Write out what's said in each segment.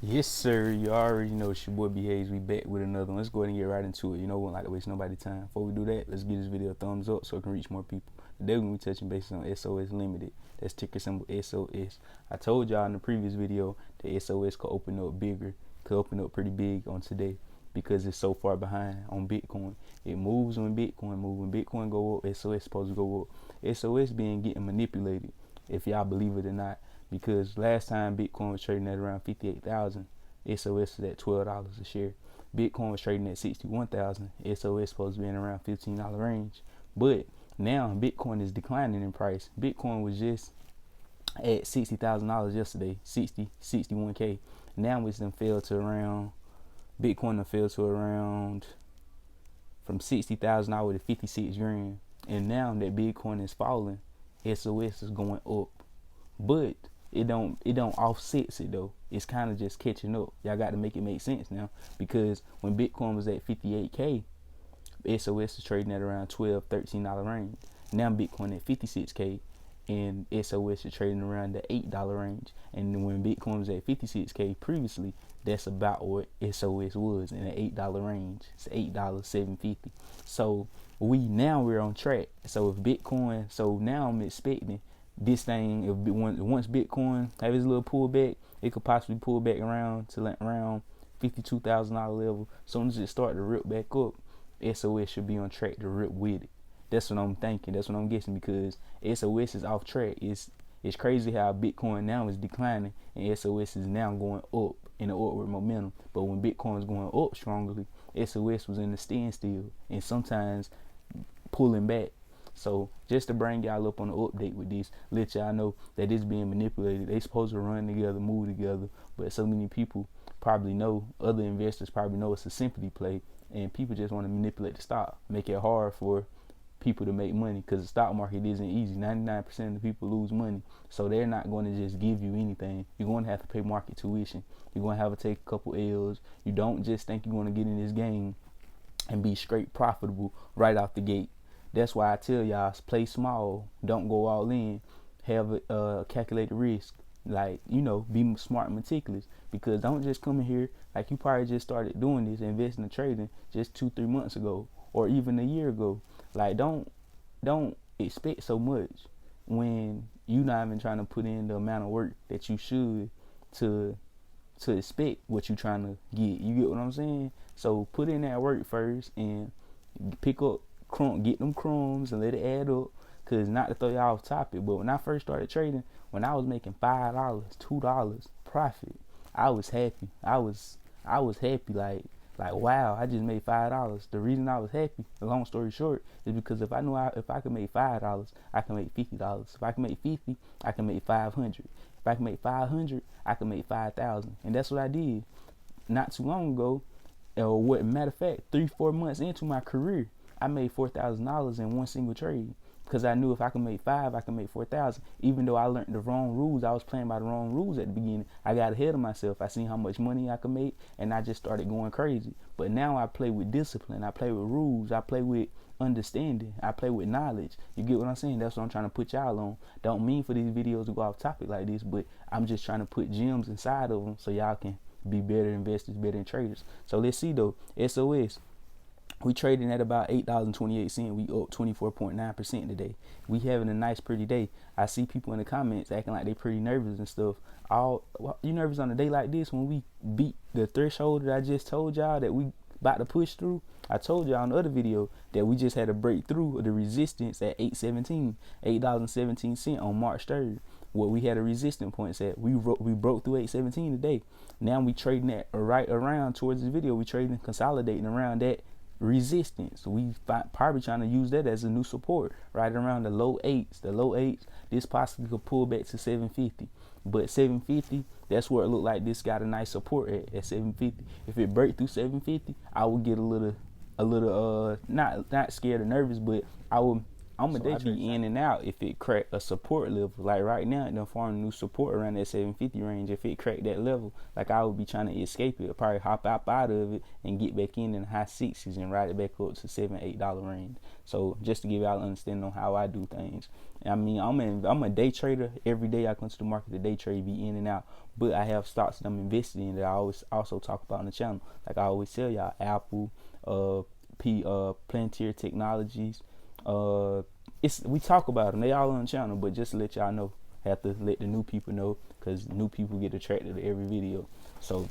Yes, sir. You already know it's your boy B Hayes. We back with another one. Let's go ahead and get right into it. You know, we don't like to waste nobody's time. Before we do that, let's give this video a thumbs up so it can reach more people. Today we're going to be touching bases on SOS Limited. That's ticker symbol SOS. I told y'all in the previous video that SOS could open up bigger, could open up pretty big on today because it's so far behind on Bitcoin. It moves when Bitcoin moves. When Bitcoin go up, SOS supposed to go up. SOS being getting manipulated, if y'all believe it or not. Because last time Bitcoin was trading at around 58,000, SOS was at $12 a share. Bitcoin was trading at 61,000, SOS supposed to be in around $15 range. But now Bitcoin is declining in price. Bitcoin was just at $60,000 yesterday, 61K. Now it's done fell to around, Bitcoin done fell to around from 60,000 all the way to 56 grand. And now that Bitcoin is falling, SOS is going up. But it don't offsets it though. It's kind of just catching up. Y'all got to make it make sense now, because when Bitcoin was at 58K, SOS is trading at around $12-13 range. Now Bitcoin at 56K and SOS is trading around the $8 range. And when Bitcoin was at 56K previously, that's about what SOS was in the $8 range. It's $8.750. So we're on track. So if Bitcoin, so now I'm expecting this thing, if once Bitcoin have his little pullback, it could possibly pull back around to like around $52,000 level. As soon as it start to rip back up, SOS should be on track to rip with it. That's what I'm thinking. That's what I'm guessing, because SOS is off track. It's crazy how Bitcoin now is declining and SOS is now going up in the upward momentum. But when Bitcoin is going up strongly, SOS was in the standstill and sometimes pulling back. So just to bring y'all up on the update with this, let y'all know that it's being manipulated. They supposed to run together, move together, but so many people probably know, other investors probably know it's a sympathy play, and people just want to manipulate the stock, make it hard for people to make money, because the stock market isn't easy. 99% of the people lose money, so they're not going to just give you anything. You're going to have to pay market tuition. You're going to have to take a couple L's. You don't just think you're going to get in this game and be straight profitable right off the gate. That's why I tell y'all, play small, don't go all in, have a calculated risk. Like, you know, be smart and meticulous, because don't just come in here like you probably just started doing this, investing in trading just 2-3 months ago or even a year ago. Like, don't expect so much when you not even trying to put in the amount of work that you should to expect what you trying to get. You get what I'm saying? So put in that work first and pick up get them crumbs and let it add up. Cause not to throw y'all off topic, but when I first started trading, when I was making $5, $2 profit, I was happy. I was happy, like wow, I just made $5. The reason I was happy, the long story short, is because if I knew if I could make $5, I can make $50. If I can make 50, I can make 500. If I can make 500, I can make 5,000. And that's what I did not too long ago. Or what matter of fact, 3-4 months into my career, I made $4,000 in one single trade, because I knew if I could make 5, I could make 4,000. Even though I learned the wrong rules, I was playing by the wrong rules at the beginning. I got ahead of myself. I seen how much money I could make, and I just started going crazy. But now I play with discipline. I play with rules. I play with understanding. I play with knowledge. You get what I'm saying? That's what I'm trying to put y'all on. Don't mean for these videos to go off topic like this, but I'm just trying to put gems inside of them so y'all can be better investors, better traders. So let's see though. SOS. We trading at about $8.28. We up 24.9% today. We having a nice, pretty day. I see people in the comments acting like they pretty nervous and stuff. You nervous on a day like this when we beat the threshold that I just told y'all that we about to push through? I told y'all in the other video that we just had a breakthrough of the resistance at $8.17 on March 3rd. What we had a resistance points at. We broke through 817 today. Now we trading at right around towards this video. We trading consolidating around that resistance. We probably trying to use that as a new support right around the low eights. This possibly could pull back to 750, but 750, that's where it looked like this got a nice support at 750. If it break through 750, I would get a little not scared or nervous, but I would I'ma So that be in and out if it crack a support level. Like right now, it done found new support around that 750 range. If it crack that level, like I would be trying to escape it, I'd probably hop out of it and get back in the high 60s and ride it back up to $7-8 range. So just to give y'all an understanding on how I do things. I mean, I'm a day trader. Every day I come to the market, the day trade be in and out. But I have stocks that I'm invested in that I always also talk about on the channel. Like I always tell y'all, Apple, Plantier Technologies. We talk about them. They all on the channel, but just to let y'all know, have to let the new people know, because new people get attracted to every video. So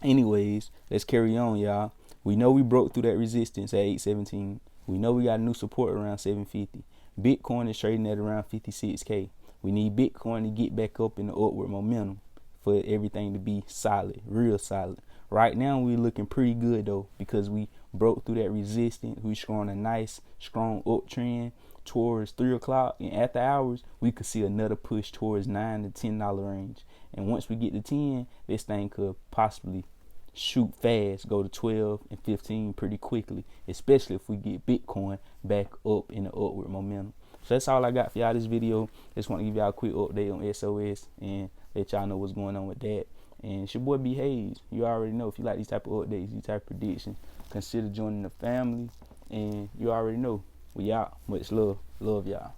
anyways, let's carry on, y'all. We know we broke through that resistance at 817. We know we got a new support around 750. Bitcoin is trading at around 56K. We need Bitcoin to get back up in the upward momentum for everything to be solid, real solid. Right now we're looking pretty good though, because we broke through that resistance. We're showing a nice strong uptrend towards 3 o'clock, and after hours we could see another push towards $9 to $10 range. And once we get to 10, this thing could possibly shoot fast, go to 12 and 15 pretty quickly, especially if we get Bitcoin back up in the upward momentum. So that's all I got for y'all this video. Just want to give y'all a quick update on SOS and let y'all know what's going on with that. And it's your boy B Hayes. You already know, if you like these type of updates, these type of predictions, consider joining the family. And you already know, we out. Much love. Love y'all.